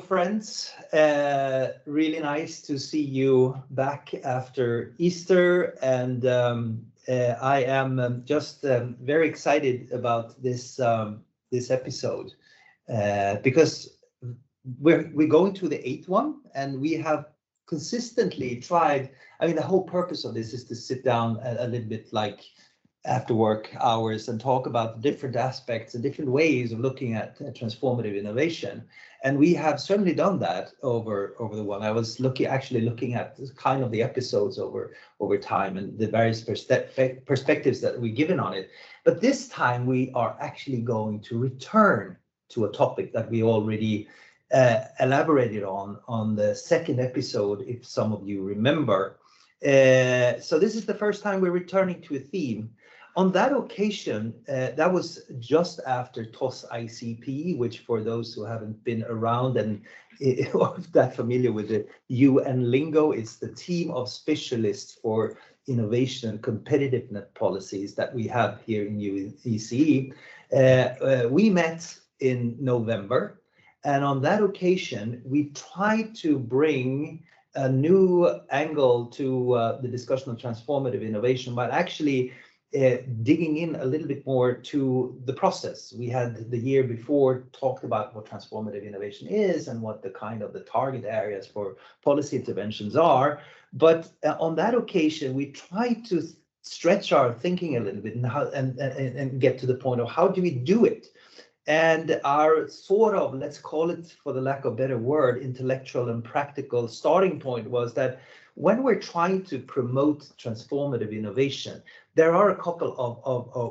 friends. Really nice to see you back after Easter, and I am just very excited about this episode because we're going to the 8th one, and we have consistently tried. I mean, the whole purpose of this is to sit down a little bit like after work hours and talk about different aspects and different ways of looking at transformative innovation. And we have certainly done that over the one. I was actually looking at kind of the episodes over time and the various perspectives that we've given on it. But this time we are actually going to return to a topic that we already elaborated on the second episode, if some of you remember. So this is the first time we're returning to a theme. On that occasion, that was just after TOS ICP, which for those who haven't been around and or that familiar with the UN lingo, it's the team of specialists for innovation and competitiveness policies that we have here in UNECE. We met in November, and on that occasion, we tried to bring a new angle to the discussion of transformative innovation, but actually digging in a little bit more to the process. We had the year before talked about what transformative innovation is and what the kind of the target areas for policy interventions are. But on that occasion, we tried to stretch our thinking a little bit and get to the point of how do we do it? And our sort of, let's call it, for the lack of a better word, intellectual and practical starting point was that when we're trying to promote transformative innovation, there are a couple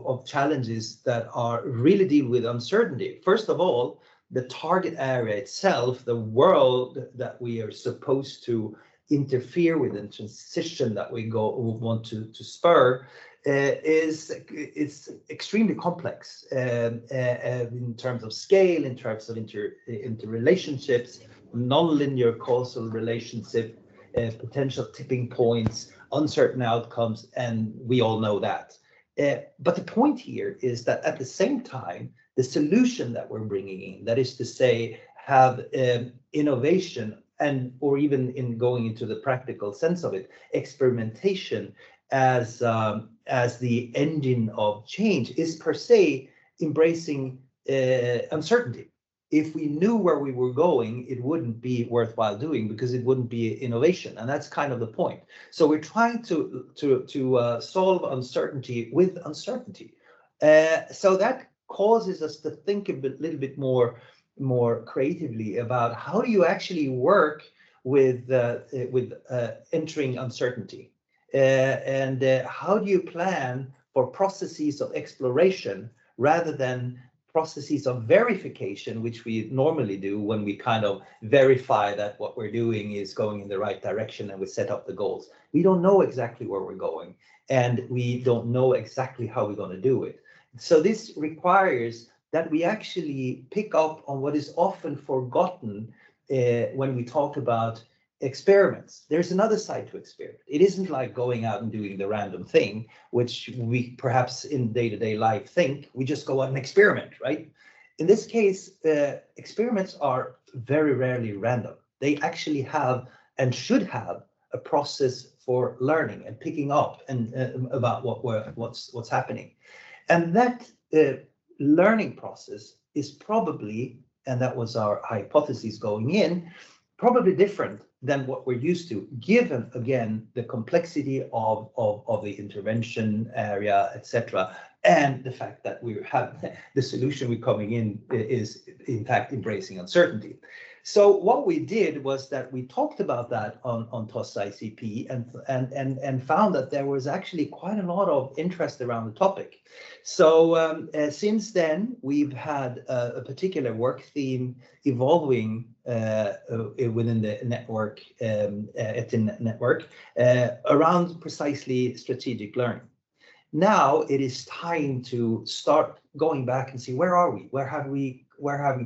of challenges that are really deal with uncertainty. First of all, the target area itself, the world that we are supposed to interfere with and transition that we want to spur is extremely complex in terms of scale, in terms of interrelationships, non-linear causal relationship, potential tipping points, uncertain outcomes, and we all know that. But the point here is that at the same time, the solution that we're bringing in, that is to say, have innovation and or even in going into the practical sense of it, experimentation as the engine of change is per se embracing uncertainty. If we knew where we were going, it wouldn't be worthwhile doing because it wouldn't be innovation, and that's kind of the point. So we're trying to solve uncertainty with uncertainty. So that causes us to think a little bit more creatively about how do you actually work with entering uncertainty, and how do you plan for processes of exploration rather than processes of verification, which we normally do when we kind of verify that what we're doing is going in the right direction and we set up the goals. We don't know exactly where we're going, and we don't know exactly how we're going to do it. So this requires that we actually pick up on what is often forgotten when we talk about experiments. There's another side to experiment. It isn't like going out and doing the random thing, which we perhaps in day-to-day life think we just go out and experiment, right? In this case, experiments are very rarely random. They actually have and should have a process for learning and picking up and about what's happening. And that learning process is probably, and that was our hypothesis going in, probably different than what we're used to, given again the complexity of the intervention area, etc., and the fact that we have the solution we're coming in is in fact embracing uncertainty. So what we did was that we talked about that on TOS ICP and found that there was actually quite a lot of interest around the topic. So since then, we've had a particular work theme evolving within the network, around precisely strategic learning. Now it is time to start going back and see where are we? Where have we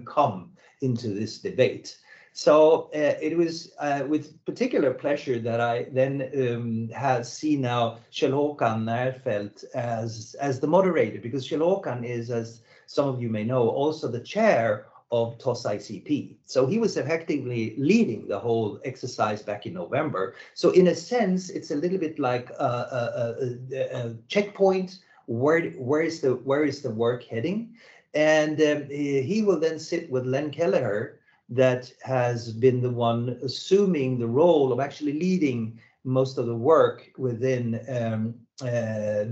come into this debate? So it was with particular pleasure that I then have seen now Kjell Håkan Närfelt as the moderator, because Kjell Håkan is, as some of you may know, also the chair of TOS ICP. So he was effectively leading the whole exercise back in November. So in a sense, it's a little bit like a checkpoint. Where is the work heading? And he will then sit with Len Kelleher, that has been the one assuming the role of actually leading most of the work within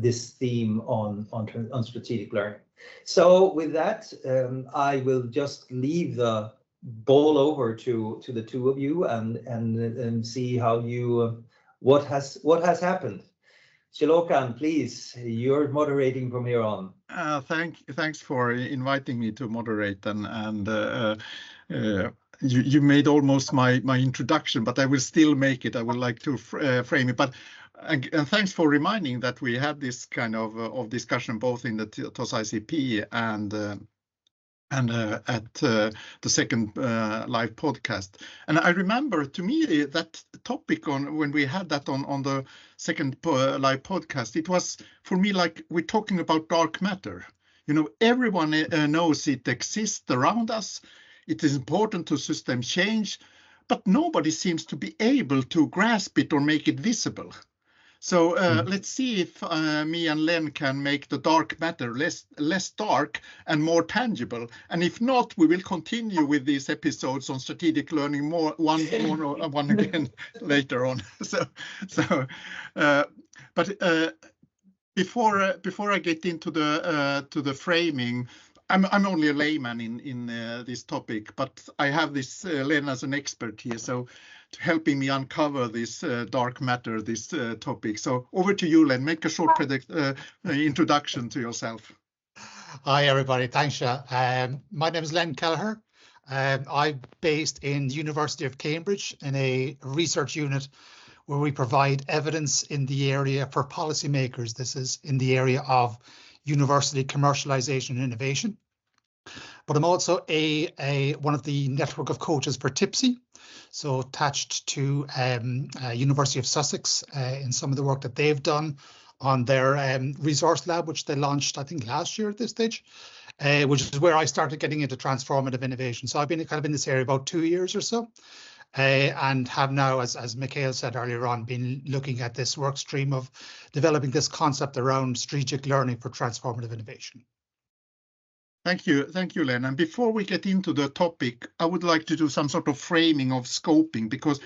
this theme on strategic learning. So with that, I will just leave the ball over to the two of you and see how you what has happened. Kjell Håkan, please, you're moderating from here on. Thanks for inviting me to moderate, and you made almost my introduction, but I will still make it. I would like to frame it, but and thanks for reminding that we had this kind of discussion both in the TOS ICP and at the second live podcast. And I remember, to me, that topic when we had that on the second live podcast, it was for me like we're talking about dark matter. You know, everyone knows it exists around us. It is important to system change, but nobody seems to be able to grasp it or make it visible. So let's see if me and Len can make the dark matter less dark and more tangible. And if not, we will continue with these episodes on strategic learning one again later on. But before I get into the framing, I'm only a layman in this topic, but I have this Len as an expert here, so helping me uncover this dark matter, this topic. So over to you, Len. Make a short introduction to yourself. Hi, everybody. Thanks, Kjell. My name is Len Kelleher. I'm based in the University of Cambridge in a research unit where we provide evidence in the area for policymakers. This is in the area of university commercialization and innovation. But I'm also one of the network of coaches for TIPSY, so attached to University of Sussex in some of the work that they've done on their resource lab, which they launched, I think, last year at this stage, which is where I started getting into transformative innovation. So I've been kind of in this area about 2 years or so, and have now, as Mikhail said earlier on, been looking at this work stream of developing this concept around strategic learning for transformative innovation. Thank you, Len. And before we get into the topic, I would like to do some sort of framing of scoping, because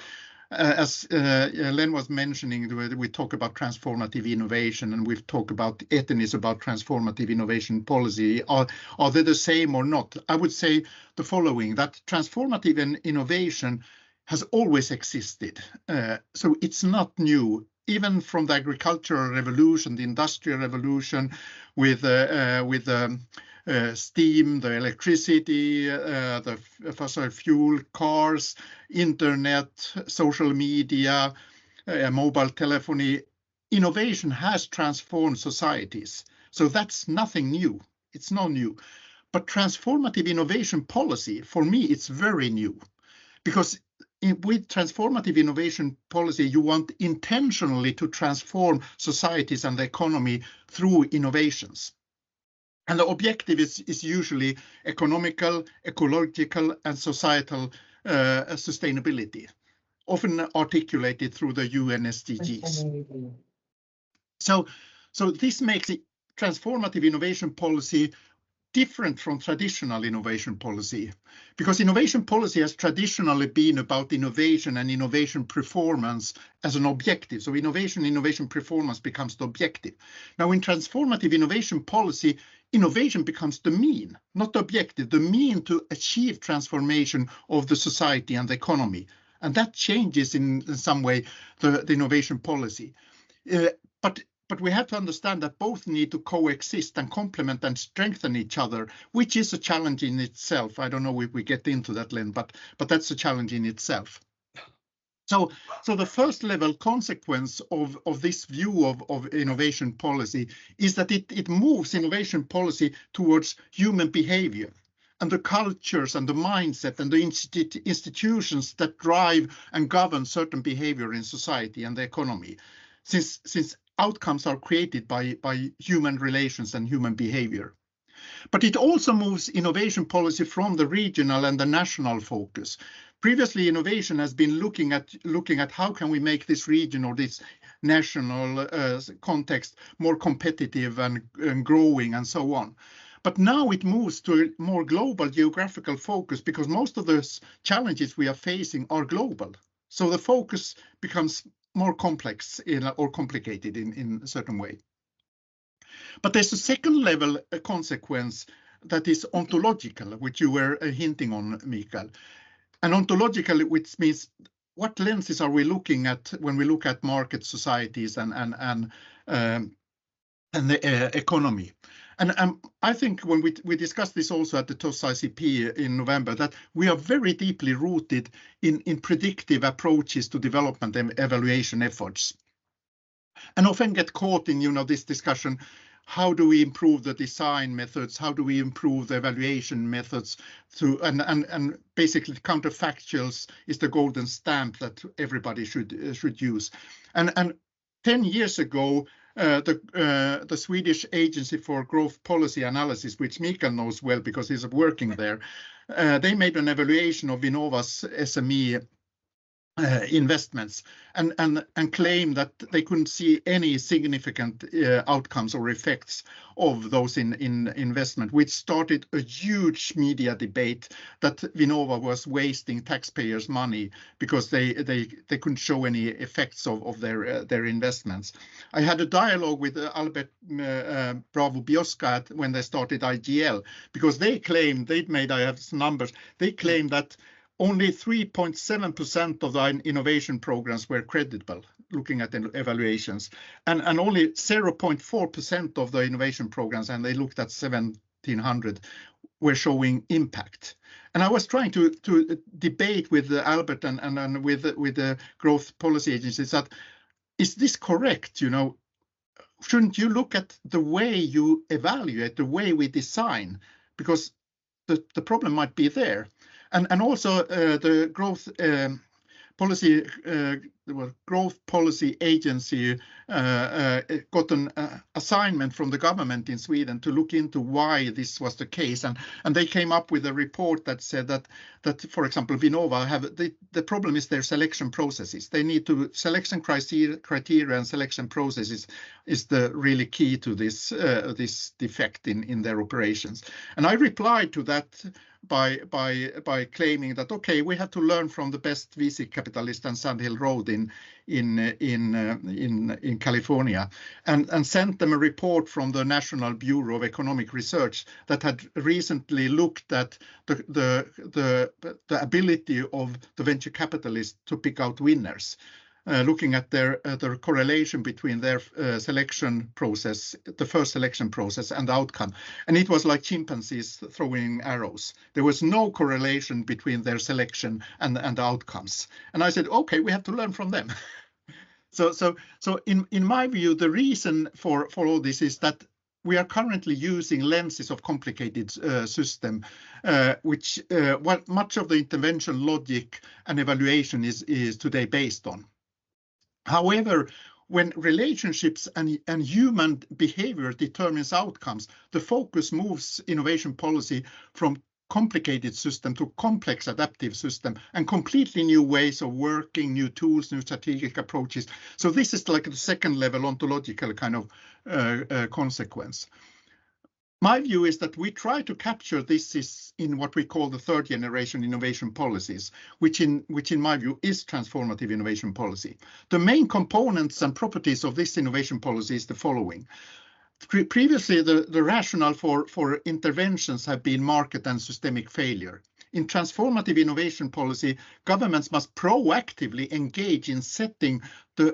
as Len was mentioning, we talk about transformative innovation, and we've talked about ethnics about transformative innovation policy. Are they the same or not? I would say the following: that transformative innovation has always existed, so it's not new. Even from the agricultural revolution, the industrial revolution, with steam, the electricity, the fossil fuel cars, internet, social media, mobile telephony, innovation has transformed societies. So that's nothing new. It's not new. But transformative innovation policy, for me, it's very new, because with transformative innovation policy, you want intentionally to transform societies and the economy through innovations. And the objective is usually economical, ecological, and societal sustainability, often articulated through the UN SDGs. So this makes it transformative innovation policy different from traditional innovation policy, because innovation policy has traditionally been about innovation and innovation performance as an objective. So innovation performance becomes the objective. Now in transformative innovation policy, innovation becomes the mean, not the objective, the mean to achieve transformation of the society and the economy. And that changes in some way the innovation policy. But we have to understand that both need to coexist and complement and strengthen each other, which is a challenge in itself. I don't know if we get into that, Len, but that's a challenge in itself. So the first level consequence of this view of innovation policy is that it moves innovation policy towards human behavior and the cultures and the mindset and the institutions that drive and govern certain behavior in society and the economy, since outcomes are created by human relations and human behavior. But it also moves innovation policy from the regional and the national focus. Previously, innovation has been looking at how can we make this region or this national context more competitive and growing and so on. But now it moves to a more global geographical focus because most of the challenges we are facing are global. So the focus becomes more complex or complicated in a certain way. But there's a second level consequence that is ontological, which you were hinting on, Mikael. And ontological, which means what lenses are we looking at when we look at market societies and the economy. And I think when we discussed this also at the TOS ICP in November, that we are very deeply rooted in predictive approaches to development and evaluation efforts. And often get caught in this discussion, how do we improve the design methods? How do we improve the evaluation methods? And basically counterfactuals is the golden stamp that everybody should use. And 10 years ago, the Swedish Agency for Growth Policy Analysis, which Mikael knows well because he's working there, they made an evaluation of VINNOVA's SME investments and claim that they couldn't see any significant outcomes or effects of those in investment, which started a huge media debate that VINNOVA was wasting taxpayers' money because they couldn't show any effects of their investments. I had a dialogue with Albert Bravo Biosca when they started IGL, because they claimed, I have some numbers, they claimed that only 3.7% of the innovation programs were credible, looking at the evaluations, and only 0.4% of the innovation programs, and they looked at 1,700, were showing impact. And I was trying to debate with Albert and with the growth policy agencies that, is this correct? Shouldn't you look at the way you evaluate, the way we design, because the problem might be there. And also the growth policy agency got an assignment from the government in Sweden to look into why this was the case, and they came up with a report that said that for example VINNOVA the problem is their selection processes. They need to selection criteria and selection processes is the really key to this defect in their operations. And I replied to that by claiming that, okay, we have to learn from the best VC capitalist and Sand Hill Road in California, and sent them a report from the National Bureau of Economic Research that had recently looked at the ability of the venture capitalists to pick out winners. Looking at their correlation between their selection process, the first selection process, and the outcome. And it was like chimpanzees throwing arrows. There was no correlation between their selection and the outcomes. And I said, okay, we have to learn from them. So in my view, the reason for all this is that we are currently using lenses of complicated system, which what much of the intervention logic and evaluation is today based on. However, when relationships and human behavior determines outcomes, the focus moves innovation policy from complicated system to complex adaptive system and completely new ways of working, new tools, new strategic approaches. So this is like the second level ontological kind of consequence. My view is that we try to capture this in what we call the third generation innovation policies, which in my view is transformative innovation policy. The main components and properties of this innovation policy is the following. Previously, the rationale for interventions have been market and systemic failure. In transformative innovation policy, governments must proactively engage in setting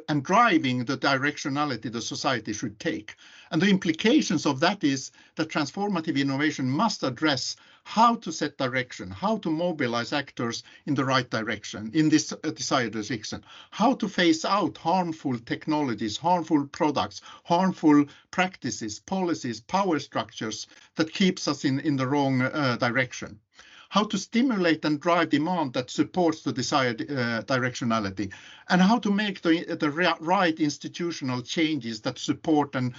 and driving the directionality the society should take. And the implications of that is that transformative innovation must address how to set direction, how to mobilize actors in the right direction, in this desired direction, how to phase out harmful technologies, harmful products, harmful practices, policies, power structures that keeps us in the wrong direction. How to stimulate and drive demand that supports the desired directionality, and how to make the right institutional changes that support and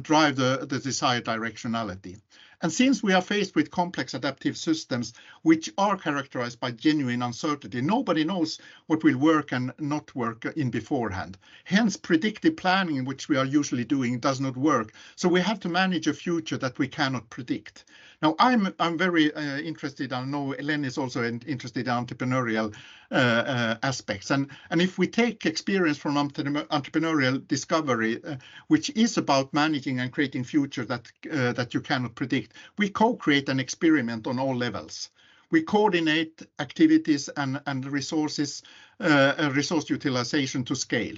drive the desired directionality. And since we are faced with complex adaptive systems, which are characterized by genuine uncertainty, nobody knows what will work and not work in beforehand. Hence, predictive planning, which we are usually doing, does not work. So we have to manage a future that we cannot predict. Now, I'm very interested, I know Len is also interested in entrepreneurial aspects. And if we take experience from entrepreneurial discovery, which is about managing and creating future that you cannot predict, we co-create an experiment on all levels. We coordinate activities and resources, resource utilization to scale.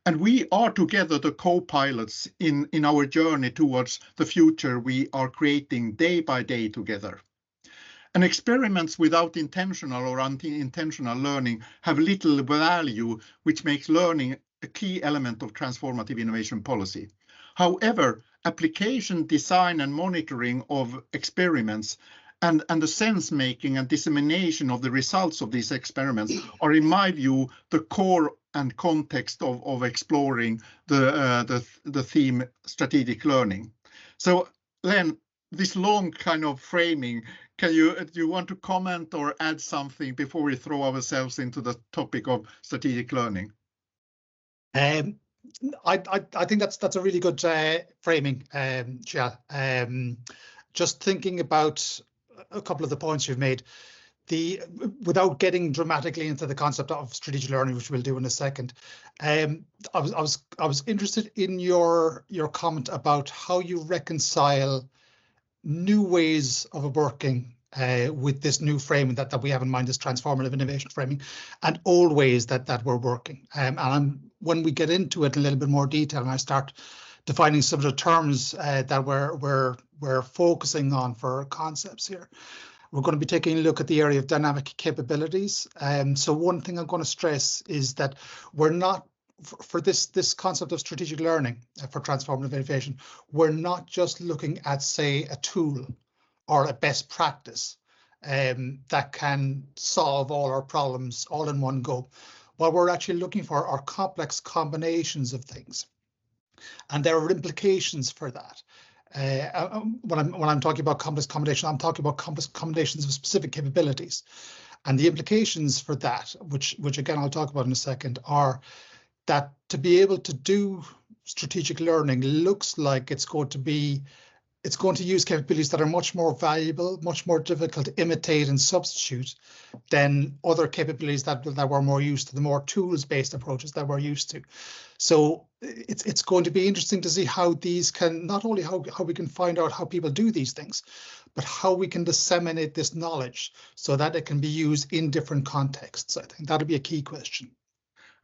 And we are together the co-pilots in our journey towards the future we are creating day by day together. And experiments without intentional or unintentional learning have little value, which makes learning a key element of transformative innovation policy. However, application, design, and monitoring of experiments and the sense making and dissemination of the results of these experiments are, in my view, the core and context of exploring the theme strategic learning. So, Len, this long kind of framing, do you want to comment or add something before we throw ourselves into the topic of strategic learning? I think that's a really good framing, Kjell. Just thinking about a couple of the points you've made, without getting dramatically into the concept of strategic learning, which we'll do in a second, I was interested in your comment about how you reconcile new ways of working with this new framing that we have in mind, this transformative innovation framing, and old ways that we're working. When we get into it in a little bit more detail, and I start defining some of the terms that we're focusing on for our concepts here, we're going to be taking a look at the area of dynamic capabilities. So one thing I'm going to stress is that we're not, for this concept of strategic learning for transformative innovation, we're not just looking at, say, a tool or a best practice that can solve all our problems all in one go. What we're actually looking for are complex combinations of things, and there are implications for that. When I'm talking about complex combination, I'm talking about complex combinations of specific capabilities, and the implications for that, which again I'll talk about in a second, are that to be able to do strategic learning looks like it's going to use capabilities that are much more valuable, much more difficult to imitate and substitute than other capabilities that we're more used to, the more tools-based approaches that we're used to. So it's going to be interesting to see how these can, not only how we can find out how people do these things, but how we can disseminate this knowledge so that it can be used in different contexts. I think that'll be a key question.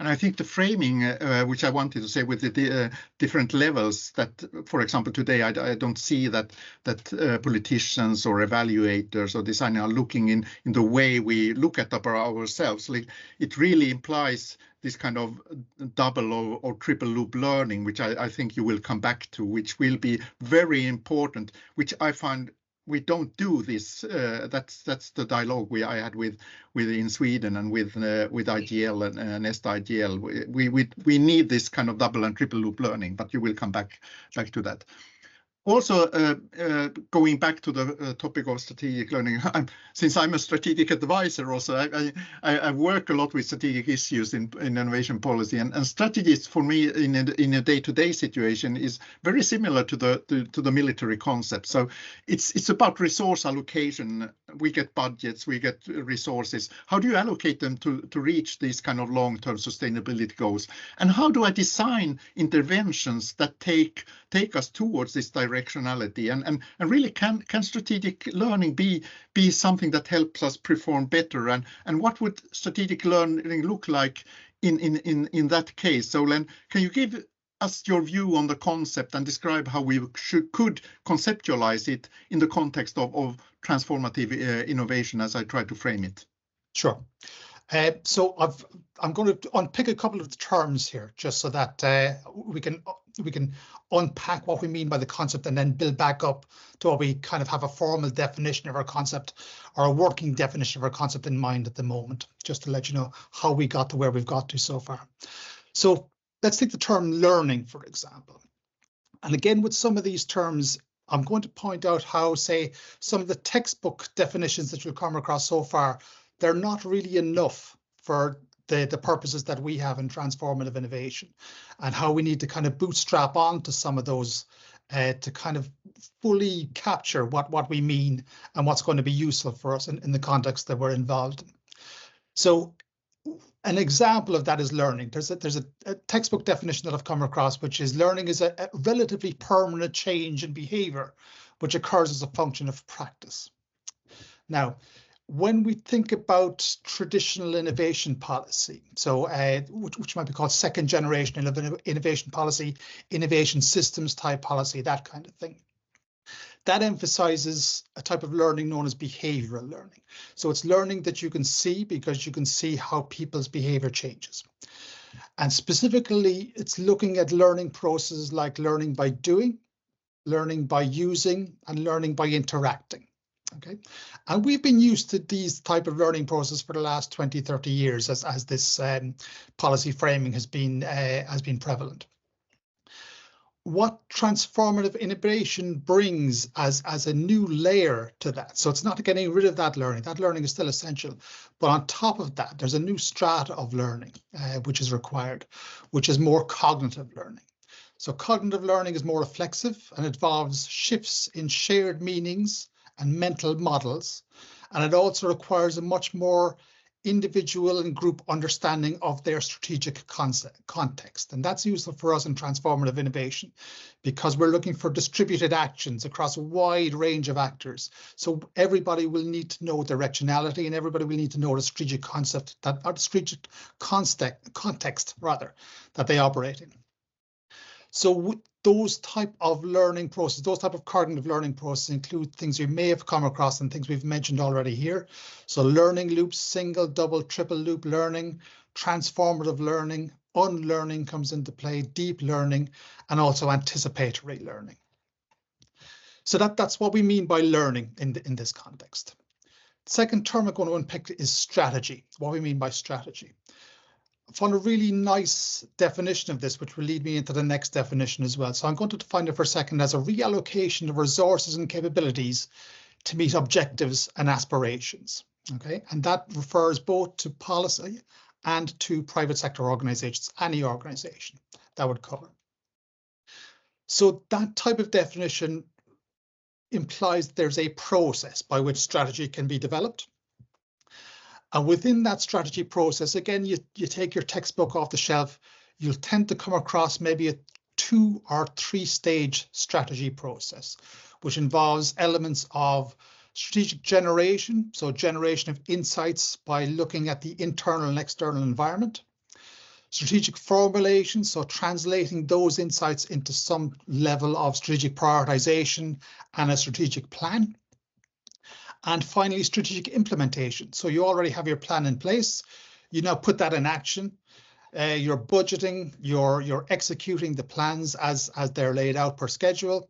And I think the framing, which I wanted to say with the different levels, that, for example, today I don't see that politicians or evaluators or designers are looking in the way we look at ourselves. Like, it really implies this kind of double or triple loop learning, which I think you will come back to, which will be very important, which I find we don't do this. That's the dialogue I had with in Sweden and with IGL and Nest IGL. We need this kind of double and triple loop learning, but you will come back to that. Also, going back to the topic of strategic learning, since I'm a strategic advisor also, I work a lot with strategic issues in innovation policy, and strategies for me in a day-to-day situation is very similar to the military concept. So it's about resource allocation. We get budgets, we get resources. How do you allocate them to reach these kind of long-term sustainability goals? And how do I design interventions that take us towards this directionality, and really can strategic learning be something that helps us perform better, and what would strategic learning look like in that case? So Len, can you give us your view on the concept and describe how we could conceptualize it in the context of transformative innovation as I try to frame it? Sure. So I'm going to unpick a couple of the terms here, just so that we can unpack what we mean by the concept and then build back up to what we kind of have a formal definition of our concept, or a working definition of our concept in mind at the moment, just to let you know how we got to where we've got to so far. So let's take the term learning, for example. And again, with some of these terms, I'm going to point out how, say, some of the textbook definitions that you'll come across so far, they're not really enough for the purposes that we have in transformative innovation, and how we need to kind of bootstrap onto some of those to kind of fully capture what we mean and what's going to be useful for us in the context that we're involved in. So an example of that is learning. There's a textbook definition that I've come across, which is learning is a relatively permanent change in behavior, which occurs as a function of practice. Now, when we think about traditional innovation policy, so which might be called second generation innovation policy, innovation systems type policy, that kind of thing, that emphasizes a type of learning known as behavioral learning. So it's learning that you can see because you can see how people's behavior changes. And specifically, it's looking at learning processes like learning by doing, learning by using, and learning by interacting. Okay, and we've been used to these type of learning processes for the last 20, 30 years as this policy framing has been prevalent. What transformative innovation brings as a new layer to that. So it's not getting rid of that learning is still essential, but on top of that, there's a new strata of learning which is required, which is more cognitive learning. So cognitive learning is more reflexive and involves shifts in shared meanings and mental models, and it also requires a much more individual and group understanding of their strategic context. And that's useful for us in transformative innovation because we're looking for distributed actions across a wide range of actors. So everybody will need to know directionality, and everybody will need to know the strategic context that they operate in. So those type of learning processes, those type of cognitive learning processes include things you may have come across and things we've mentioned already here. So learning loops, single, double, triple loop learning, transformative learning, unlearning comes into play, deep learning, and also anticipatory learning. So that's what we mean by learning in this context. Second term I'm going to unpick is strategy, what we mean by strategy. I found a really nice definition of this, which will lead me into the next definition as well. So I'm going to define it for a second as a reallocation of resources and capabilities to meet objectives and aspirations. Okay, and that refers both to policy and to private sector organizations, any organization that would cover. So that type of definition implies there's a process by which strategy can be developed. And within that strategy process, again, you take your textbook off the shelf, you'll tend to come across maybe a 2 or 3 stage strategy process, which involves elements of strategic generation, so generation of insights by looking at the internal and external environment, strategic formulation, so translating those insights into some level of strategic prioritization and a strategic plan. And finally, strategic implementation. So you already have your plan in place. You now put that in action. You're budgeting, you're executing the plans as they're laid out per schedule.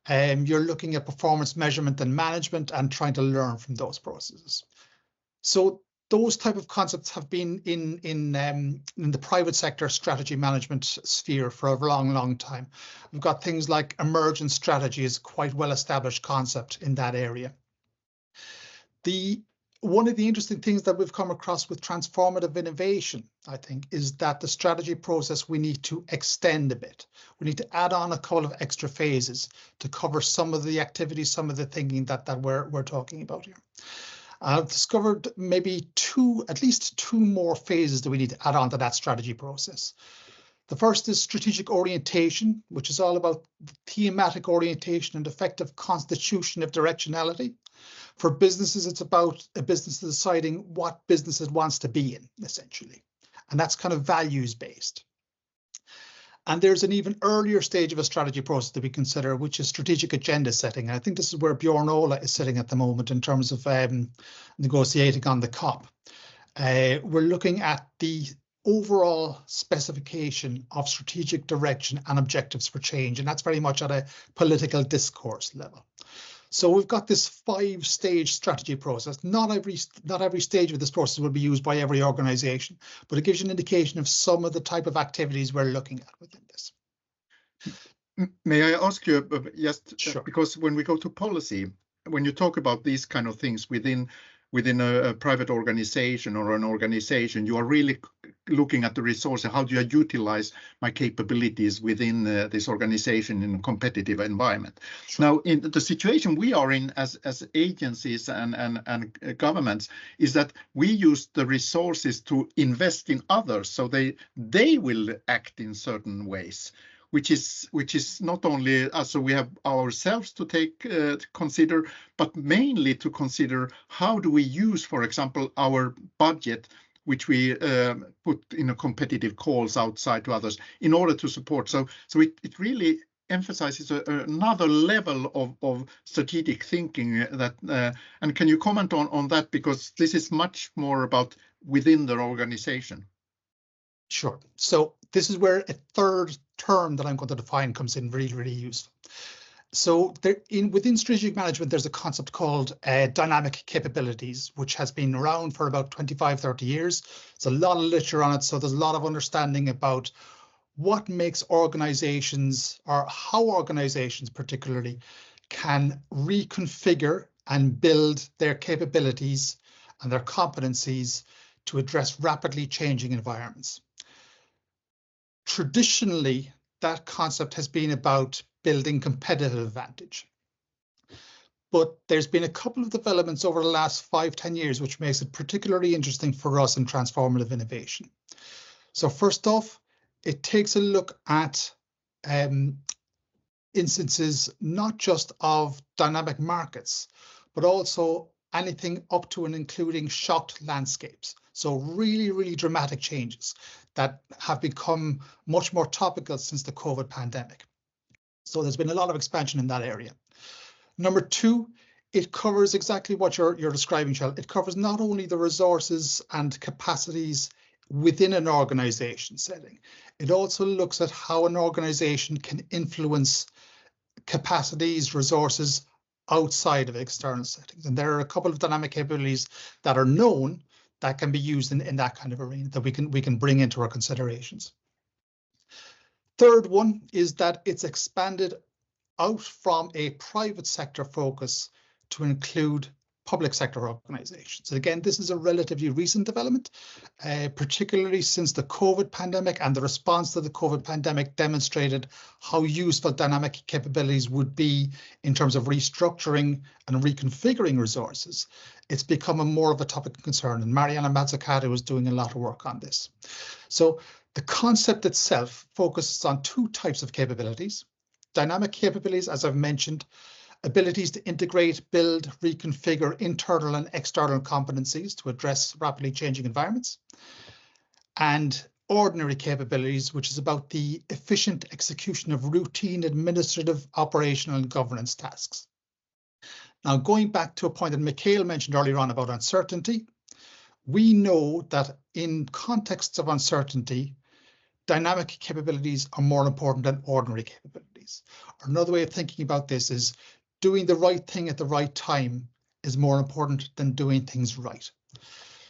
You're looking at performance measurement and management and trying to learn from those processes. So those type of concepts have been in the private sector strategy management sphere for a long, long time. We've got things like emergent strategy is a quite well-established concept in that area. One of the interesting things that we've come across with transformative innovation, I think, is that the strategy process we need to extend a bit. We need to add on a couple of extra phases to cover some of the activities, some of the thinking that we're talking about here. I've discovered maybe at least two more phases that we need to add on to that strategy process. The first is strategic orientation, which is all about thematic orientation and effective constitution of directionality. For businesses, it's about a business deciding what business it wants to be in, essentially. And that's kind of values-based. And there's an even earlier stage of a strategy process that we consider, which is strategic agenda setting. And I think this is where Bjorn Ola is sitting at the moment in terms of negotiating on the COP. We're looking at the overall specification of strategic direction and objectives for change. And that's very much at a political discourse level. So we've got this 5-stage strategy process. Not every stage of this process will be used by every organization, but it gives you an indication of some of the type of activities we're looking at within this. May I ask you just Sure. because when we go to policy, when you talk about these kind of things within a private organization or an organization, you are really looking at the resources. How do I utilize my capabilities within this organization in a competitive environment? Sure. Now, in the situation we are in as agencies and governments is that we use the resources to invest in others, so they will act in certain ways. Which is not only so we have ourselves to take to consider, but mainly to consider how do we use, for example, our budget, which we put in a competitive calls outside to others in order to support. So it really emphasizes another level of strategic thinking that. And can you comment on that, because this is much more about within their organization? Sure. So this is where a third term that I'm going to define comes in really, really useful. So within strategic management, there's a concept called dynamic capabilities, which has been around for about 25, 30 years. There's a lot of literature on it. So there's a lot of understanding about what makes organizations, or how organizations particularly, can reconfigure and build their capabilities and their competencies to address rapidly changing environments. Traditionally, that concept has been about building competitive advantage. But there's been a couple of developments over the last 5-10 years, which makes it particularly interesting for us in transformative innovation. So first off, it takes a look at instances not just of dynamic markets, but also anything up to and including shocked landscapes. So really, really dramatic changes that have become much more topical since the COVID pandemic. So there's been a lot of expansion in that area. Number two, it covers exactly what you're describing, Kjell. It covers not only the resources and capacities within an organization setting, it also looks at how an organization can influence capacities, resources outside of external settings. And there are a couple of dynamic capabilities that are known that can be used in that kind of arena that we can bring into our considerations. Third one is that it's expanded out from a private sector focus to include public sector organizations. Again, this is a relatively recent development, particularly since the COVID pandemic, and the response to the COVID pandemic demonstrated how useful dynamic capabilities would be in terms of restructuring and reconfiguring resources. It's become more of a topic of concern, and Mariana Mazzucato is doing a lot of work on this. So the concept itself focuses on two types of capabilities. Dynamic capabilities, as I've mentioned, abilities to integrate, build, reconfigure internal and external competencies to address rapidly changing environments. And ordinary capabilities, which is about the efficient execution of routine administrative, operational, and governance tasks. Now, going back to a point that Mikhail mentioned earlier on about uncertainty, we know that in contexts of uncertainty, dynamic capabilities are more important than ordinary capabilities. Or another way of thinking about this is doing the right thing at the right time is more important than doing things right.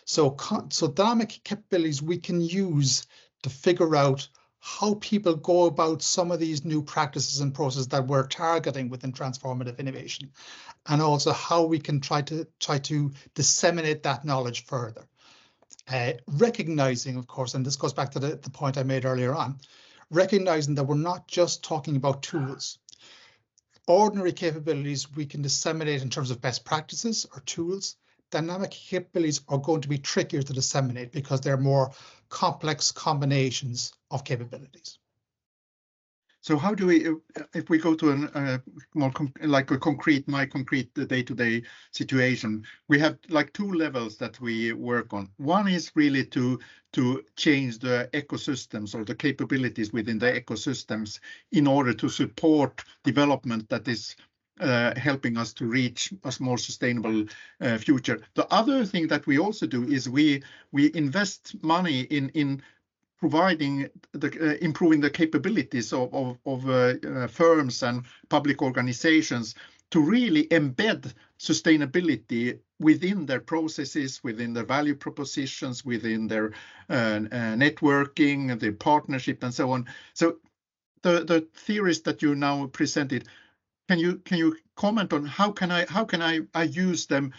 So dynamic capabilities we can use to figure out how people go about some of these new practices and processes that we're targeting within transformative innovation, and also how we can try to disseminate that knowledge further. Recognizing, of course, and this goes back to the point I made earlier on, recognizing that we're not just talking about tools. Ordinary capabilities we can disseminate in terms of best practices or tools. Dynamic capabilities are going to be trickier to disseminate because they're more complex combinations of capabilities. So how do we, if we go to a more concrete day-to-day situation, we have like two levels that we work on. One is really to change the ecosystems or the capabilities within the ecosystems in order to support development that is helping us to reach a more sustainable future. The other thing that we also do is we invest money in providing improving the capabilities of firms and public organizations to really embed sustainability within their processes, within their value propositions, within their networking, their partnership, and so on. So the theories that you now presented, can you comment on how can I use them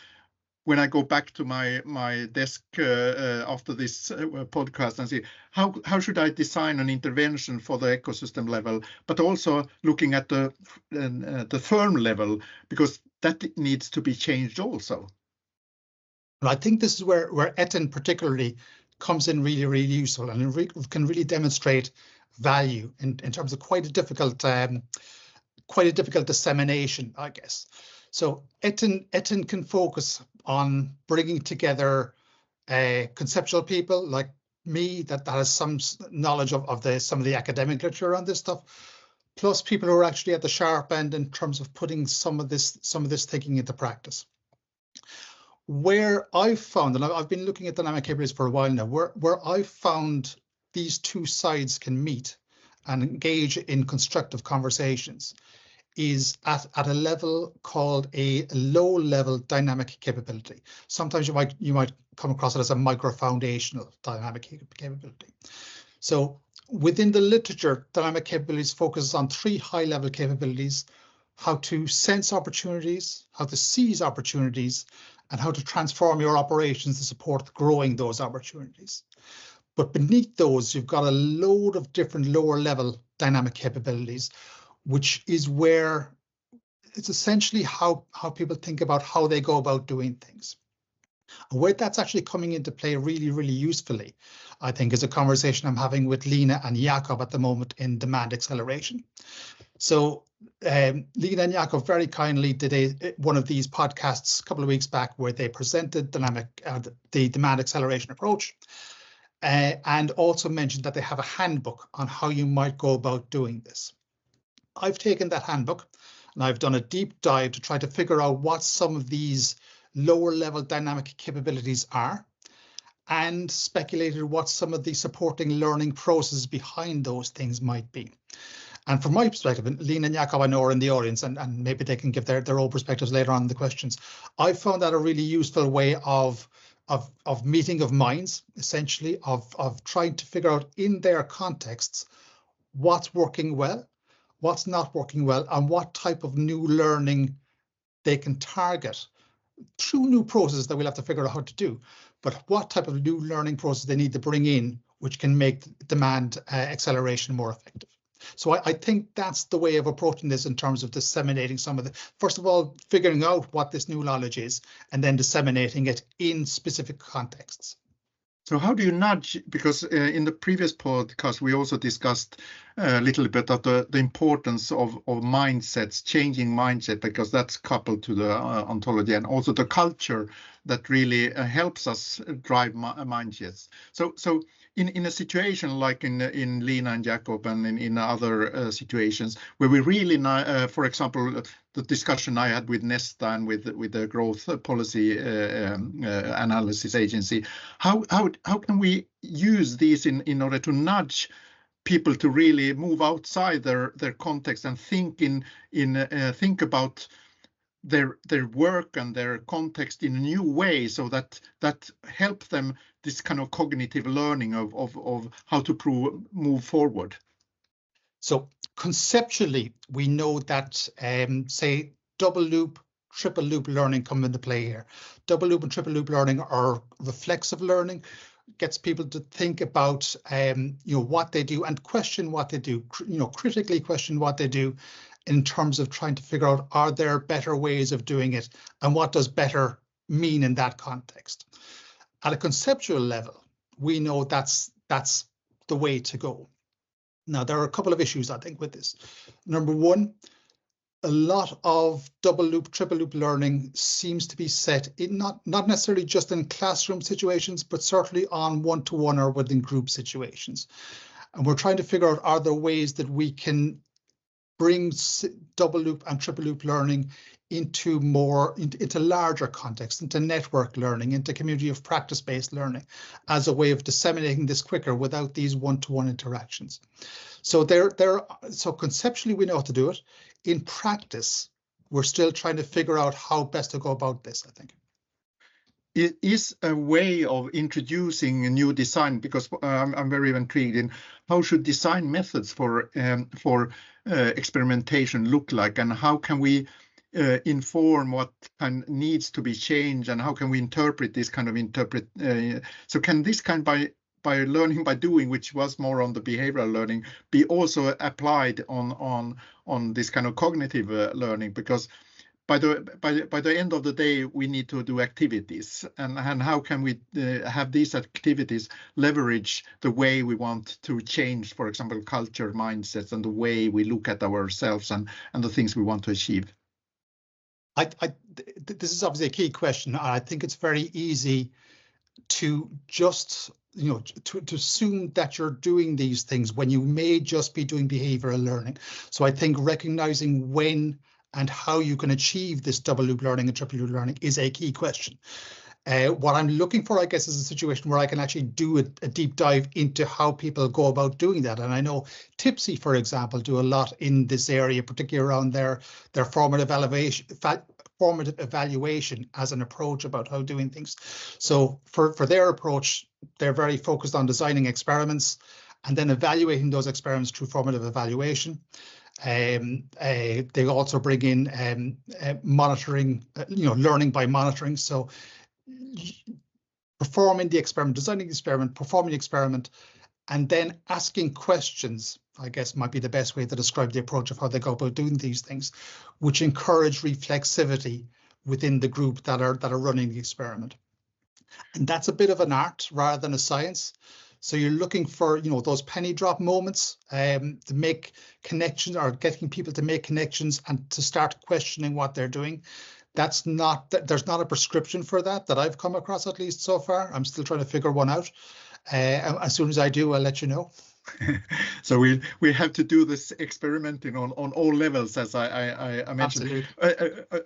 when I go back to my desk after this podcast and see how should I design an intervention for the ecosystem level, but also looking at the firm level, because that needs to be changed also. Well, I think this is where ETIN particularly comes in really useful, and can really demonstrate value in terms of quite a difficult dissemination, I guess. So ETIN can focus on bringing together conceptual people like me that has some knowledge of some of the academic literature on this stuff, plus people who are actually at the sharp end in terms of putting some of this thinking into practice. Where I've found, and I've been looking at dynamic capabilities for a while now, where I've found these two sides can meet and engage in constructive conversations is at a level called a low-level dynamic capability. Sometimes you might come across it as a micro-foundational dynamic capability. So within the literature, dynamic capabilities focuses on 3 high-level capabilities: how to sense opportunities, how to seize opportunities, and how to transform your operations to support growing those opportunities. But beneath those, you've got a load of different lower-level dynamic capabilities, which is where it's essentially how people think about how they go about doing things. And where that's actually coming into play really usefully, I think, is a conversation I'm having with Lena and Jakob at the moment in demand acceleration. So Lena and Jakob very kindly did one of these podcasts a couple of weeks back where they presented the demand acceleration approach, and also mentioned that they have a handbook on how you might go about doing this. I've taken that handbook and I've done a deep dive to try to figure out what some of these lower level dynamic capabilities are, and speculated what some of the supporting learning processes behind those things might be. And from my perspective, and Lena and Jakob I know are in the audience, and maybe they can give their own perspectives later on in the questions. I found that a really useful way of meeting of minds, essentially, of trying to figure out in their contexts what's working well, what's not working well, and what type of new learning they can target through new processes that we'll have to figure out how to do, but what type of new learning process they need to bring in, which can make demand acceleration more effective. So I think that's the way of approaching this in terms of disseminating some of the, first of all, figuring out what this new knowledge is, and then disseminating it in specific contexts. So how do you nudge, because in the previous podcast, we also discussed a little bit of the importance of mindsets, changing mindset, because that's coupled to the ontology and also the culture that really helps us drive mindsets. So in a situation like in Lena and Jakob and in other situations where we really, for example, the discussion I had with Nesta and with the growth policy analysis agency, how can we use these in order to nudge people to really move outside their context and think about their work and their context in a new way, so that help them this kind of cognitive learning of how to move forward? So conceptually, we know that say double loop, triple loop learning come into play here. Double loop and triple loop learning are reflexive learning, gets people to think about what they do and question what they do, critically question what they do in terms of trying to figure out, are there better ways of doing it, and what does better mean in that context. At a conceptual level, we know that's the way to go. Now, there are a couple of issues, I think, with this. Number one, a lot of double loop, triple loop learning seems to be set in not necessarily just in classroom situations, but certainly on one-to-one or within group situations. And we're trying to figure out, are there ways that we can bring double loop and triple loop learning into larger context, into network learning, into community of practice-based learning, as a way of disseminating this quicker without these one-to-one interactions. So so conceptually we know how to do it. In practice, we're still trying to figure out how best to go about this, I think. it is a way of introducing a new design, because I'm very intrigued in how should design methods for experimentation look like, and how can we inform what needs to be changed, and how can we interpret this kind of so can this kind by learning by doing, which was more on the behavioral learning, be also applied on this kind of cognitive learning? Because by the end of the day, we need to do activities, and how can we have these activities leverage the way we want to change, for example, culture, mindsets, and the way we look at ourselves and the things we want to achieve? This is obviously a key question. I think it's very easy to just, to assume that you're doing these things when you may just be doing behavioral learning. So I think recognizing when and how you can achieve this double loop learning and triple loop learning is a key question. What I'm looking for, I guess, is a situation where I can actually do a deep dive into how people go about doing that. And I know Tipsy, for example, do a lot in this area, particularly around their formative evaluation as an approach about how doing things. So for their approach, they're very focused on designing experiments and then evaluating those experiments through formative evaluation. They also bring in monitoring, learning by monitoring. So performing the experiment, designing the experiment, performing the experiment, and then asking questions, I guess, might be the best way to describe the approach of how they go about doing these things, which encourage reflexivity within the group that are running the experiment. And that's a bit of an art rather than a science. So you're looking for, those penny drop moments to make connections, or getting people to make connections and to start questioning what they're doing. There's not a prescription for that I've come across, at least so far. I'm still trying to figure one out. As soon as I do, I'll let you know. So we have to do this experimenting on all levels, as I mentioned.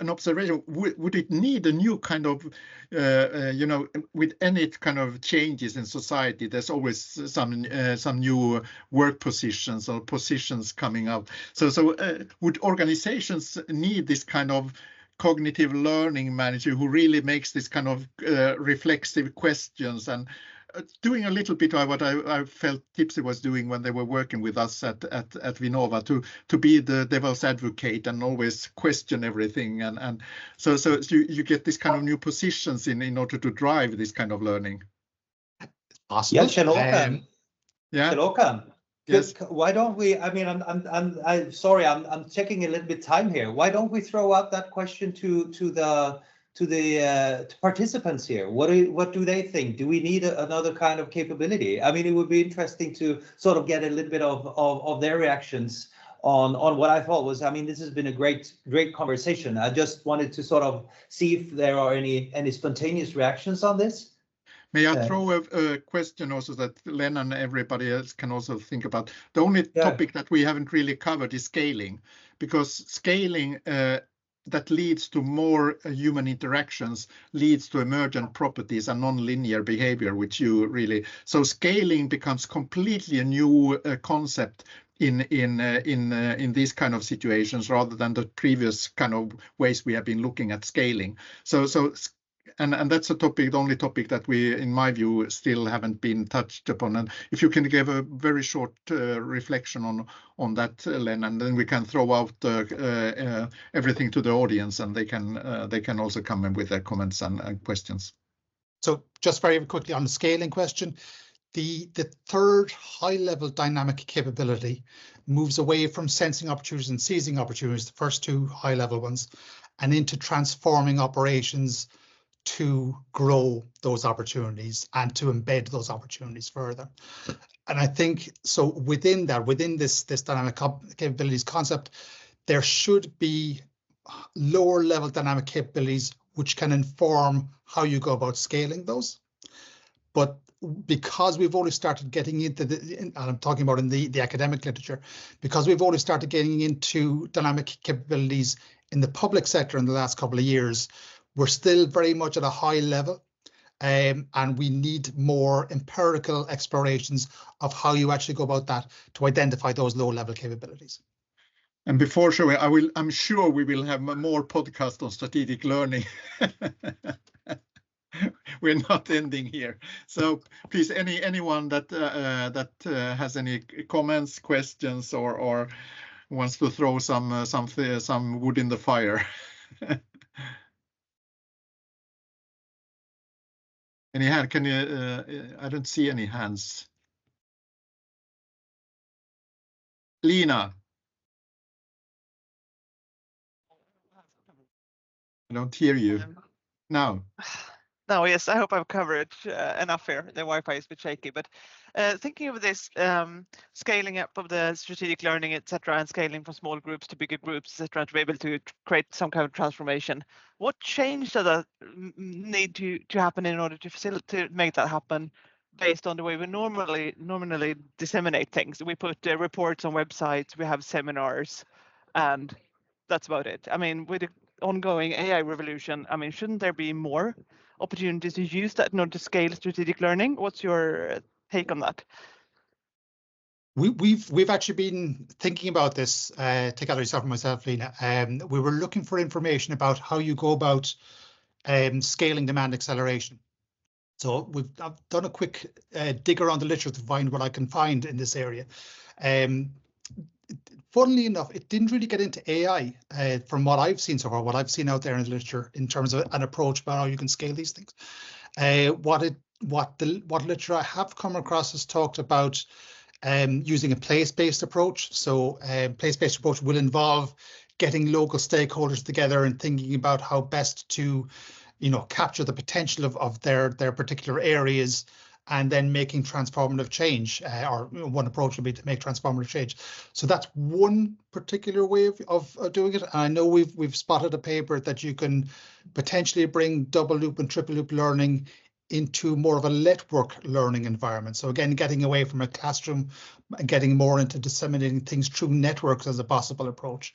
An observation: would it need a new kind of, with any kind of changes in society? There's always some new work positions or positions coming up. So would organizations need this kind of cognitive learning manager who really makes this kind of reflexive questions, and doing a little bit of what I felt Tipsy was doing when they were working with us at VINNOVA, to be the devil's advocate and always question everything, and so you get this kind of new positions in order to drive this kind of learning. Awesome. Yeah, Kjell Håkan. Yeah. Kjell Håkan. Yes. Why don't we? I mean, I'm sorry, I'm checking a little bit time here. Why don't we throw out that question to the participants here? What do they think? Do we need another kind of capability? I mean, it would be interesting to sort of get a little bit of their reactions on what I thought was. I mean, this has been a great conversation. I just wanted to sort of see if there are any spontaneous reactions on this. May I throw a question also that Len and everybody else can also think about? The only topic that we haven't really covered is scaling, because scaling that leads to more human interactions leads to emergent properties and non-linear behavior, which you really. So scaling becomes completely a new concept in these kind of situations, rather than the previous kind of ways we have been looking at scaling. And that's a topic, the only topic that we, in my view, still haven't been touched upon. And if you can give a very short reflection on that, Len, and then we can throw out everything to the audience, and they can also come in with their comments and questions. So just very quickly on the scaling question, the third high-level dynamic capability moves away from sensing opportunities and seizing opportunities, the first two high-level ones, and into transforming operations to grow those opportunities and to embed those opportunities further. And I think so within this dynamic capabilities concept, there should be lower level dynamic capabilities which can inform how you go about scaling those. But because we've only started getting into and I'm talking about in the academic literature, because we've only started getting into dynamic capabilities in the public sector in the last couple of years, we're still very much at a high level, and we need more empirical explorations of how you actually go about that to identify those low-level capabilities. And before showing, I'm sure we will have more podcasts on strategic learning. we're not ending here. So please, anyone that has any comments, questions, or wants to throw some wood in the fire. Any hand? Can you? I don't see any hands. Lina. I don't hear you. Now. No, yes, I hope I've covered enough here. The Wi-Fi is a bit shaky, but thinking of this scaling up of the strategic learning, etc., and scaling from small groups to bigger groups, etc., to be able to create some kind of transformation. What change does that need to happen in order to make that happen, based on the way we normally disseminate things? We put reports on websites, we have seminars, and that's about it. I mean, with the ongoing AI revolution, I mean, shouldn't there be more opportunities to use that in order to scale strategic learning? What's your take on that? We've actually been thinking about this together, yourself and myself, Lena. We were looking for information about how you go about scaling demand acceleration. So I've done a quick dig around the literature to find what I can find in this area. Funnily enough, it didn't really get into AI from what I've seen so far, what I've seen out there in the literature in terms of an approach about how you can scale these things. What literature I have come across has talked about using a place-based approach. So place-based approach will involve getting local stakeholders together and thinking about how best to, capture the potential of their particular areas, and then making transformative change, or one approach would be to make transformative change. So that's one particular way of doing it. And I know we've spotted a paper that you can potentially bring double loop and triple loop learning into more of a network learning environment. So again, getting away from a classroom and getting more into disseminating things through networks as a possible approach.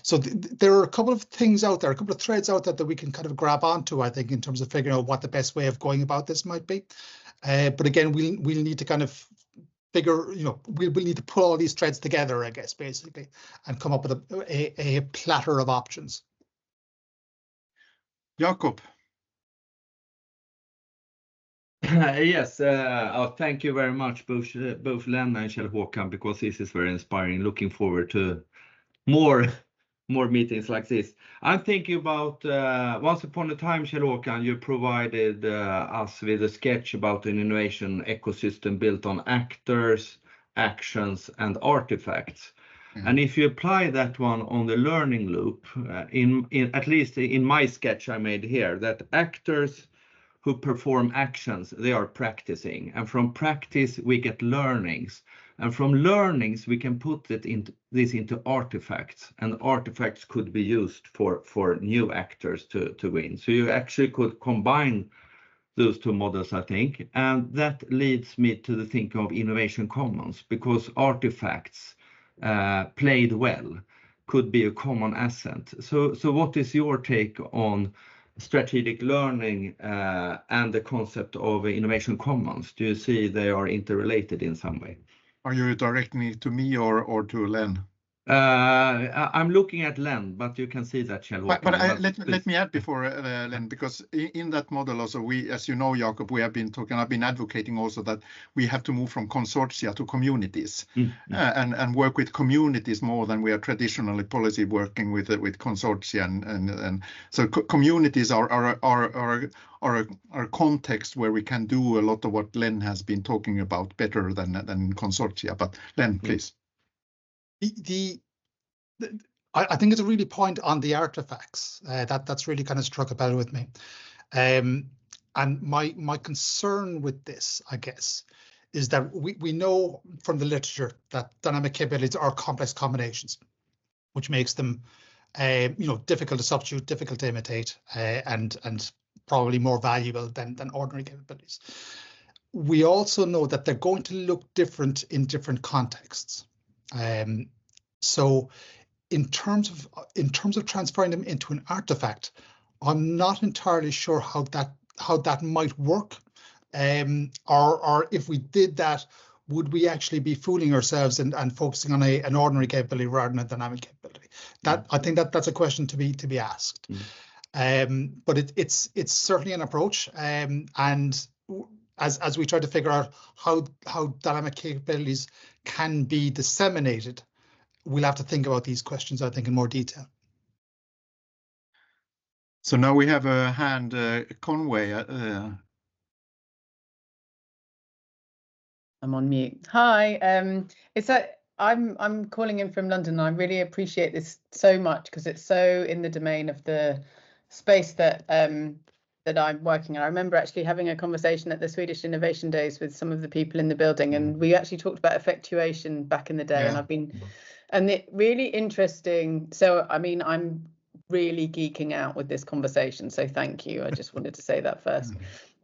So there are a couple of things out there, a couple of threads out there that we can kind of grab onto, I think, in terms of figuring out what the best way of going about this might be. But again, we'll need to kind of figure, we'll need to pull all these threads together, I guess, basically, and come up with a platter of options. Jakob. Yes, thank you very much, both Len and Kjell Håkan, because this is very inspiring. Looking forward to more meetings like this. I'm thinking about once upon a time, Kjell Håkan, you provided us with a sketch about an innovation ecosystem built on actors, actions, and artifacts. Mm-hmm. And if you apply that one on the learning loop, at least in my sketch I made here, that actors who perform actions, they are practicing, and from practice we get learnings, and from learnings we can put this into artifacts, and artifacts could be used for new actors to win. So you actually could combine those two models, I think, and that leads me to the thinking of innovation commons, because artifacts played well could be a common asset. So what is your take on strategic learning and the concept of innovation commons? Do you see they are interrelated in some way? Are you directing it to me or to Len? I'm looking at Len, but you can see that, Kjell Håkan. But let me add before Len, because in that model also, we, as you know, Jakob, we have been talking, I've been advocating also that we have to move from consortia to communities, and work with communities more than we are traditionally policy working with consortia, and so communities are a context where we can do a lot of what Len has been talking about better than consortia. But Len, please. I think it's a really point on the artifacts that's really kind of struck a bell with me, and my concern with this, I guess, is that we know from the literature that dynamic capabilities are complex combinations, which makes them difficult to substitute, difficult to imitate, and probably more valuable than ordinary capabilities. We also know that they're going to look different in different contexts. So in terms of transferring them into an artifact, I'm not entirely sure how that might work, or if we did that, would we actually be fooling ourselves and focusing on an ordinary capability rather than a dynamic capability? I think that's a question to be asked. But it's certainly an approach, and as we try to figure out how dynamic capabilities can be disseminated, we'll have to think about these questions, I think, in more detail. So now we have a hand, Conway. I'm on mute. Hi, I'm calling in from London. I really appreciate this so much because it's so in the domain of the space that that I'm working in. I remember actually having a conversation at the Swedish Innovation Days with some of the people in the building, and we actually talked about effectuation back in the day. Yeah. And it really interesting. So I mean, I'm really geeking out with this conversation. So thank you. I just wanted to say that first.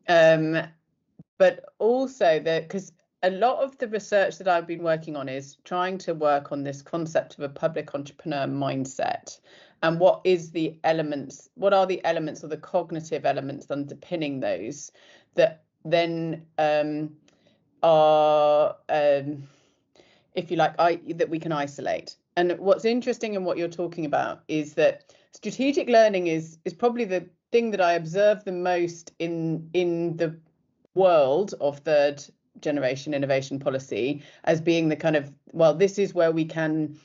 But also because a lot of the research that I've been working on is trying to work on this concept of a public entrepreneur mindset, and what are the elements or the cognitive elements underpinning those that then are, if you like, that we can isolate. And what's interesting in what you're talking about is that strategic learning is probably the thing that I observe the most in the world of third generation innovation policy as being the kind of, well, this is where we can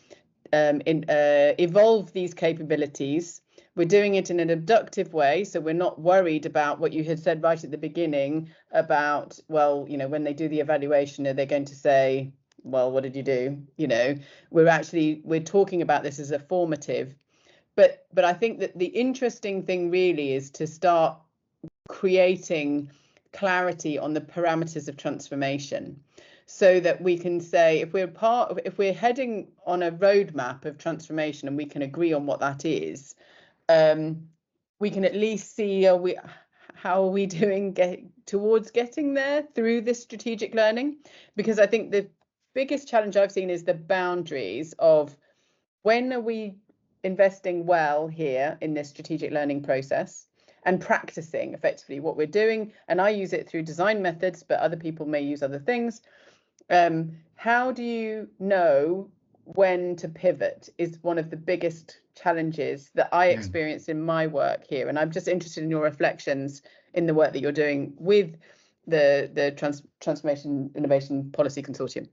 evolve these capabilities. We're doing it in an abductive way, so we're not worried about what you had said right at the beginning about, well, you know, when they do the evaluation, are they going to say, well, what did you do? You know, we're talking about this as a formative, but I think that the interesting thing really is to start creating clarity on the parameters of transformation, so that we can say if we're heading on a roadmap of transformation and we can agree on what that is, we can at least see how are we doing towards getting there through this strategic learning. Because I think the biggest challenge I've seen is the boundaries of when are we investing well here in this strategic learning process and practicing effectively what we're doing. And I use it through design methods, but other people may use other things. How do you know when to pivot is one of the biggest challenges that I experience in my work here. And I'm just interested in your reflections in the work that you're doing with the Transformation Innovation Policy Consortium.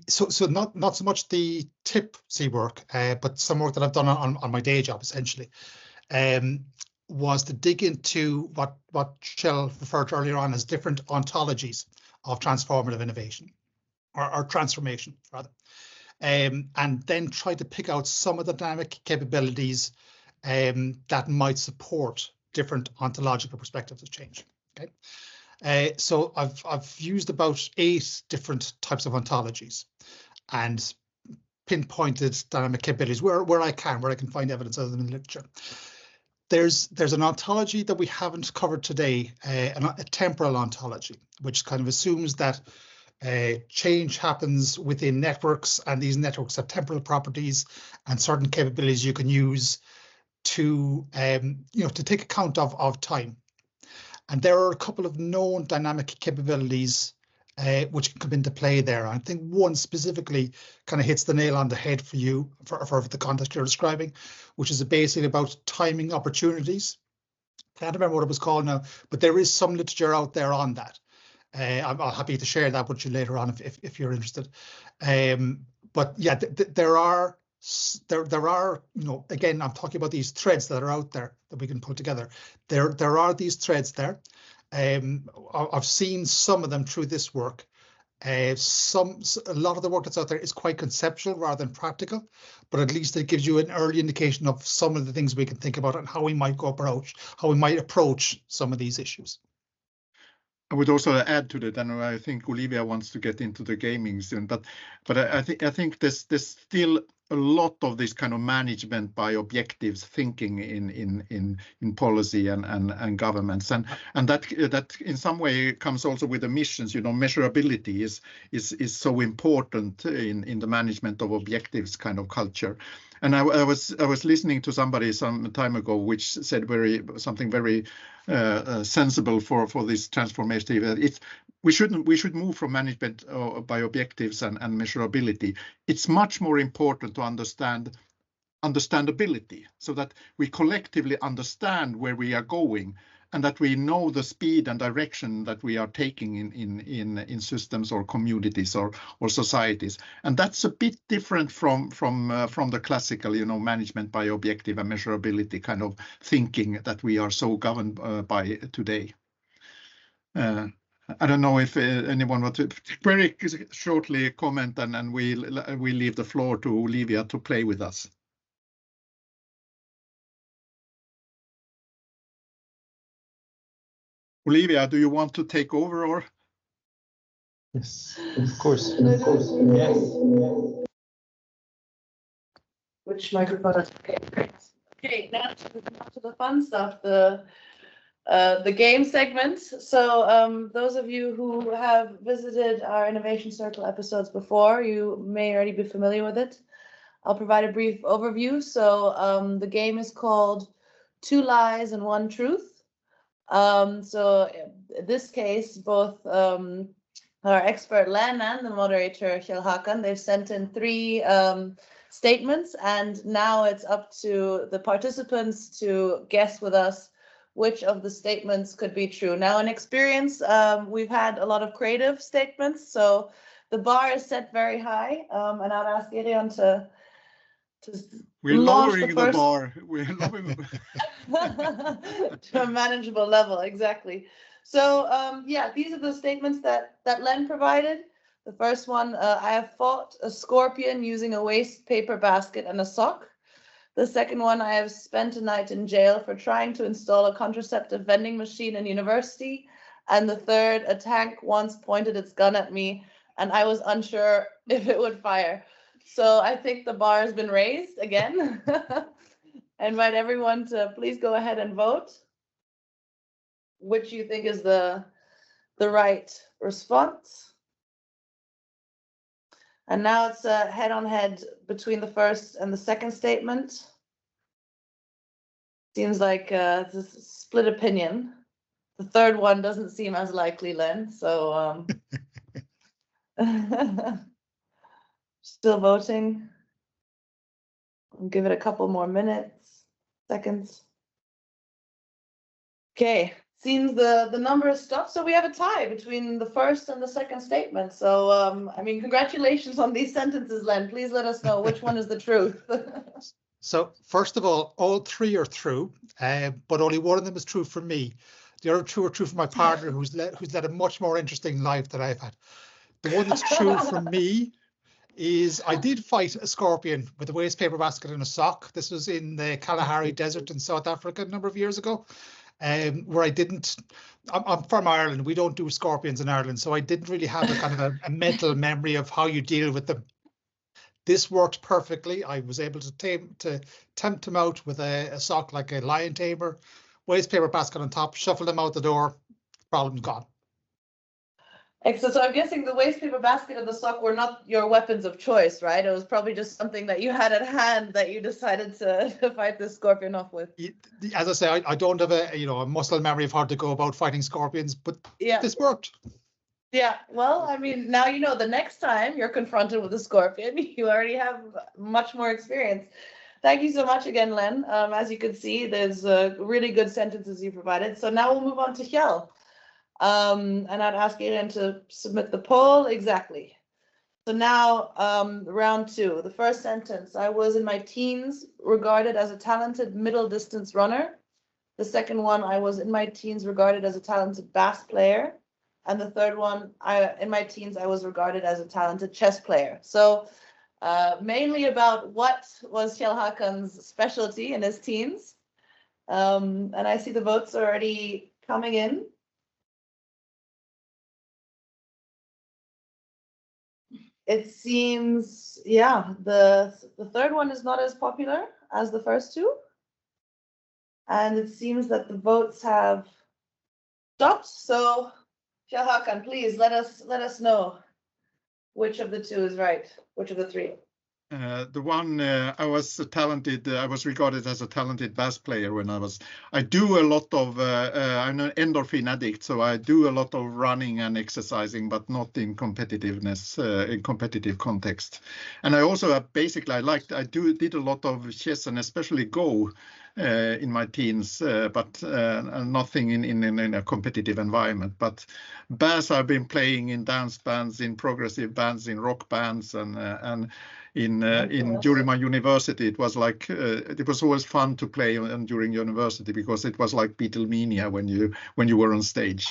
So not so much the TIP-C work, but some work that I've done on my day job essentially, was to dig into what Kjell referred to earlier on as different ontologies of transformative innovation, or transformation rather, and then try to pick out some of the dynamic capabilities that might support different ontological perspectives of change. Okay. So I've used about 8 different types of ontologies and pinpointed dynamic capabilities where I can find evidence of them in the literature. There's an ontology that we haven't covered today, a temporal ontology, which kind of assumes that change happens within networks, and these networks have temporal properties and certain capabilities you can use to to take account of time. And there are a couple of known dynamic capabilities which can come into play there. I think one specifically kind of hits the nail on the head for you for the context you're describing, which is basically about timing opportunities. Can't remember what it was called now, but there is some literature out there on that. I'm happy to share that with you later on if you're interested. But yeah, there are, again, I'm talking about these threads that are out there that we can put together. There are these threads there. I've seen some of them through this work. A lot of the work that's out there is quite conceptual rather than practical, but at least it gives you an early indication of some of the things we can think about and how we might approach some of these issues. I would also add to that, and I think Olivia wants to get into the gaming soon, but I think there's still a lot of this kind of management by objectives thinking in policy and governments, and that in some way comes also with the missions. Measurability is so important in the management of objectives kind of culture. And I was listening to somebody some time ago which said something very sensible for this transformative. We should move from management by objectives and measurability. It's much more important to understand understandability, so that we collectively understand where we are going and that we know the speed and direction that we are taking in systems or communities or societies. And that's a bit different from the classical, management by objective and measurability kind of thinking that we are so governed by today. I don't know if anyone wants to very shortly comment, and we leave the floor to Olivia to play with us. Olivia, do you want to take over or? Yes, of course. Of course. Yes. Which microphone? Okay, great. Okay, now to the fun stuff, the game segment. So those of you who have visited our Innovation Circle episodes before, you may already be familiar with it. I'll provide a brief overview. So the game is called 2 Lies and 1 Truth. So in this case, both our expert Len and the moderator Kjell Håkan, they've sent in 3 statements, and now it's up to the participants to guess with us which of the statements could be true. Now in experience, we've had a lot of creative statements, so the bar is set very high, and I'll ask Irion to we're lowering the bar. We're lowering to a manageable level, exactly. So yeah, these are the statements that Len provided. The first one, I have fought a scorpion using a waste paper basket and a sock. The second one, I have spent a night in jail for trying to install a contraceptive vending machine in university. And the third, a tank once pointed its gun at me and I was unsure if it would fire. So I think the bar has been raised again. I invite everyone to please go ahead and vote which you think is the right response. And now it's head-on-head between the first and the second statement. Seems like it's a split opinion. The third one doesn't seem as likely, Len, so still voting. I'll give it a couple more minutes, seconds. Okay, seems the number is stopped, so we have a tie between the first and the second statement. So, I mean, congratulations on these sentences, Len. Please let us know which one is the truth. So, first of all 3 are true, but only one of them is true for me. The other 2 are true for my partner, who's led a much more interesting life than I've had. The one that's true for me is I did fight a scorpion with a waste paper basket and a sock. This was in the Kalahari Desert in South Africa a number of years ago, where I'm from Ireland. We don't do scorpions in Ireland, so I didn't really have a kind of a mental memory of how you deal with them. This worked perfectly. I was able to tempt him out with a sock like a lion tamer, waste paper basket on top, shuffle them out the door, problem's gone. Excellent. So I'm guessing the waste paper basket and the sock were not your weapons of choice, right? It was probably just something that you had at hand that you decided to fight this scorpion off with. As I say, I don't have a muscle memory of how to go about fighting scorpions, but yeah, this worked. Yeah, well, I mean, now you know the next time you're confronted with a scorpion, you already have much more experience. Thank you so much again, Len. As you can see, there's really good sentences you provided. So now we'll move on to Kjell. And I'd ask Irene to submit the poll. Exactly. So now round 2. The first sentence, I was in my teens regarded as a talented middle distance runner. The second one, I was in my teens regarded as a talented bass player. And the third one, in my teens, I was regarded as a talented chess player. So mainly about what was Kjell Håkan's specialty in his teens. And I see the votes already coming in. It seems, yeah, the third one is not as popular as the first 2. And it seems that the votes have stopped. So Kjell Håkan, please let us know which of the 2 is right, which of the 3. The one I was talented. I was regarded as a talented bass player when I do a lot of. I'm an endorphin addict, so I do a lot of running and exercising, but not in competitiveness, in competitive context. And I also basically I did a lot of chess and especially Go in my teens, but nothing in a competitive environment. But bass I've been playing in dance bands, in progressive bands, in rock bands, and during my university, it was like it was always fun to play during university because it was like Beatlemania when you were on stage.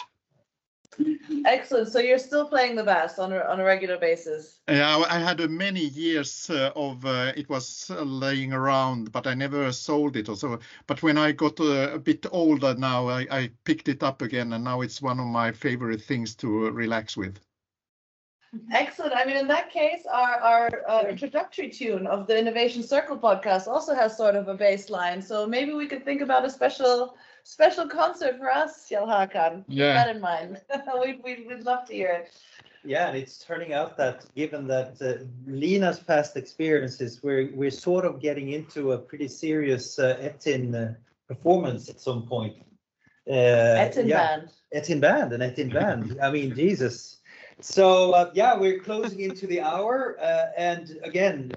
Excellent. So you're still playing the bass on a regular basis? Yeah, I had many years of it was laying around, but I never sold it. Also, but when I got a bit older now, I picked it up again, and now it's one of my favorite things to relax with. Excellent. I mean, in that case, our introductory tune of the Innovation Circle podcast also has sort of a bass line. So maybe we could think about a special concert for us, Kjell Håkan. Yeah. Keep that in mind. We'd love to hear it. Yeah, and it's turning out that given that Lena's past experiences, we're sort of getting into a pretty serious Etin performance at some point. Etin band. Etin band. I mean, Jesus. So yeah, we're closing into the hour, and again,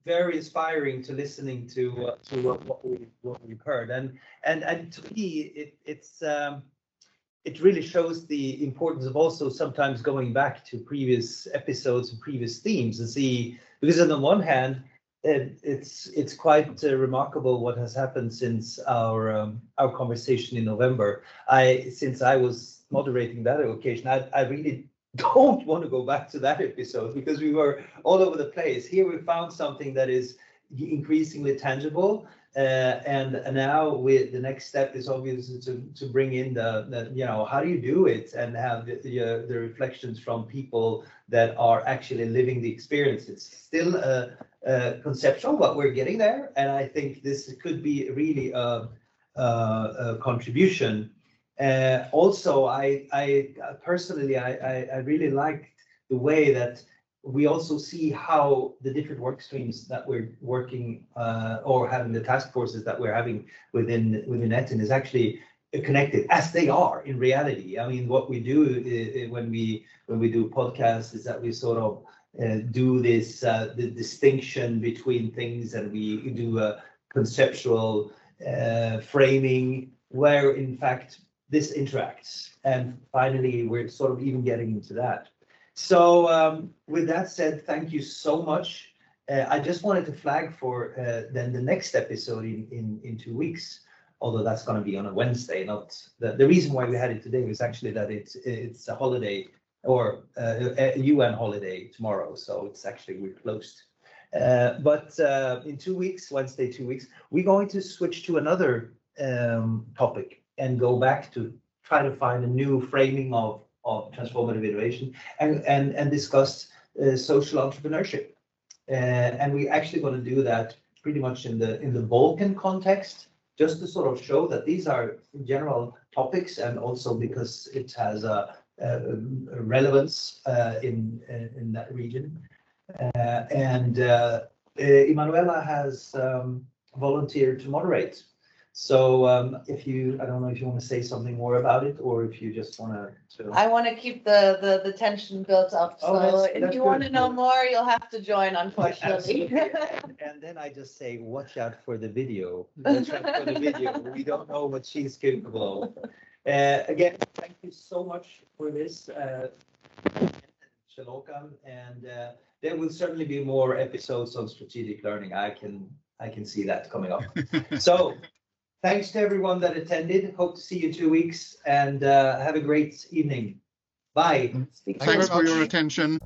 very inspiring to listening to what we've heard, and to me, it really shows the importance of also sometimes going back to previous episodes and previous themes and see, because on the one hand, it's quite remarkable what has happened since our conversation in November. Since I was moderating that occasion, I really don't want to go back to that episode because we were all over the place. Here we found something that is increasingly tangible, and now the next step is obviously to bring in the how do you do it, and have the reflections from people that are actually living the experience. It's still conceptual, but we're getting there, and I think this could be really a contribution. Also, I personally, I really like the way that we also see how the different work streams that we're working or having the task forces that we're having within Etin is actually connected, as they are in reality. I mean, what we do when we do podcasts is that we sort of do this the distinction between things, and we do a conceptual framing where in fact this interacts, and finally we're sort of even getting into that. So with that said, thank you so much. I just wanted to flag for then the next episode in 2 weeks, although that's going to be on a Wednesday. Not the reason why we had it today was actually that it's a holiday, or a UN holiday tomorrow, so it's actually we're closed. But in 2 weeks, Wednesday 2 weeks, we're going to switch to another topic and go back to try to find a new framing of transformative innovation and discuss social entrepreneurship. And we're actually going to do that pretty much in the Balkan context, just to sort of show that these are general topics, and also because it has a relevance in that region. And Emanuela has volunteered to moderate. So I don't know if you want to say something more about it, or if you just want to. I want to keep the tension built up. So if you want to know more, you'll have to join, unfortunately. And then I just say, watch out for the video. Watch out for the video. We don't know what she's capable of. Again, thank you so much for this, Kjell Håkan, and there will certainly be more episodes on strategic learning. I can see that coming up. So. Thanks to everyone that attended. Hope to see you in 2 weeks, and have a great evening. Bye. Thanks for your attention.